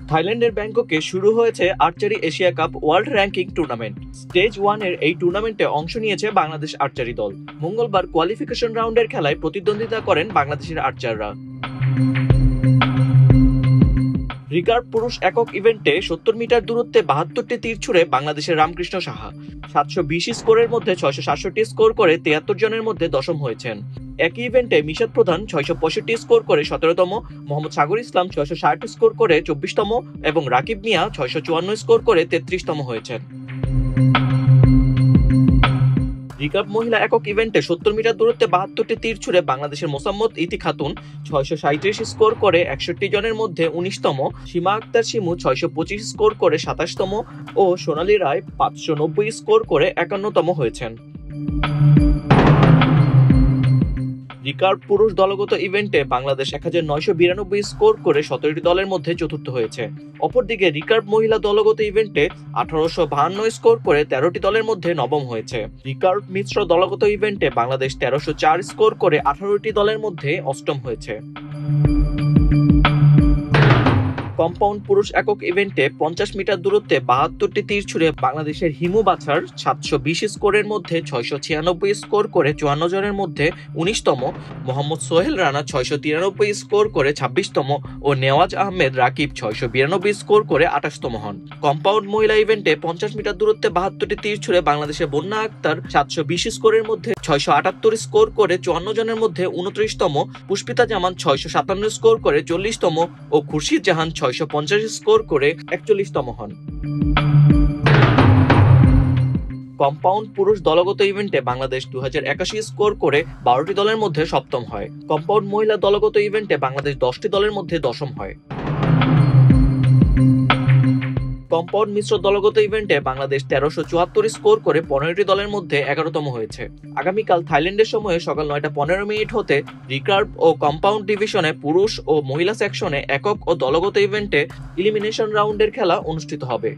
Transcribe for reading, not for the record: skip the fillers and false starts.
থাইল্যান্ডের ব্যাংককে শুরু হয়েছে archery Asia cup world ranking tournament. Stage 1 এর এই টুর্নামেন্টে অংশ নিয়েছে বাংলাদেশ আর্চারি দল। মঙ্গলবার কোয়ালিফিকেশন রাউন্ডের খেলায় প্রতিদ্বন্দ্বিতা করেন বাংলাদেশের আর্চাররা। রিকার্ভ পুরুষ একক ইভেন্টে 70 মিটার দূরত্বে 72টি তীর ছুড়ে বাংলাদেশের রামকৃষ্ণ সাহা 720 স্কোরের মধ্যে 667 স্কোর করে 73 জনের মধ্যে দশম হয়েছেন। একই ইভেন্টে মিশাদ প্রধান 665 স্কোর করে 17তম, মোহাম্মদ সাগর ইসলাম 660 স্কোর করে 24তম এবং রাকিব মিয়া 654 স্কোর করে 33তম হয়েছেন। রিকার্ভ মহিলা একক ইভেন্টে 70 মিটার দূরত্বে 72টি তীর ছুড়ে বাংলাদেশের মোসাম্মদ ইতি খাতুন 637 স্কোর করে 61 জনের মধ্যে 19তম, সীমা আক্তার শিমু 625 স্কোর করে 27তম ও সোনালী রায় 590 স্কোর করে 51তম হয়েছেন। রিকার্ভ পুরুষ দলগত ইভেন্টে বাংলাদেশ 1992 স্কোর করে 17টি দলের মধ্যে চতুর্থ হয়েছে। অপরদিকে রিকার্ভ মহিলা দলগত ইভেন্টে 1852 স্কোর করে 13টি দলের মধ্যে নবম হয়েছে। রিকার্ভ মিশ্র দলগত ইভেন্টে বাংলাদেশ 1304 স্কোর করে 18টি দলের মধ্যে অষ্টম হয়েছে। কম্পাউন্ড পুরুষ একক ইভেন্টে 50 মিটার দূরত্বে 72টি তীর ছুড়ে বাংলাদেশের হিমু বাছার 720 স্কোরের মধ্যে 696 স্কোর করে 54 জনের মধ্যে 19তম, মোহাম্মদ সোহেল রানা 693 স্কোর করে 26তম ও নেওয়াজ আহমেদ রাকিব 692 স্কোর করে 28তম হন। কম্পাউন্ড মহিলা ইভেন্টে 50 মিটার দূরত্বে 72টি তীর ছুড়ে বাংলাদেশের বন্যা আক্তার 720 স্কোরের মধ্যে 678 স্কোর করে 54 জনের মধ্যে 29তম, পুষ্পিতা জামান 657 স্কোর করে 40তম ও খুরশিদ জাহান 650 স্কোর করে 41তম হন। কম্পাউন্ড পুরুষ দলগত ইভেন্টে বাংলাদেশ 2081 স্কোর করে 12টি দলের মধ্যে সপ্তম হয়। কম্পাউন্ড মহিলা দলগত ইভেন্টে বাংলাদেশ 10টি দলের মধ্যে দশম হয়। কম্পাউন্ড মিশ্র দলগত ইভেন্টে বাংলাদেশ 1374 স্কোর করে 15টি দলের মধ্যে 11তম হয়েছে। আগামীকাল থাইল্যান্ডের সময়ে সকাল 9:15 হতে রিকার্ভ ও কম্পাউন্ড ডিভিশনে পুরুষ ও মহিলা সেকশনে একক ও দলগত ইভেন্টে এলিমিনেশন রাউন্ডের খেলা অনুষ্ঠিত হবে।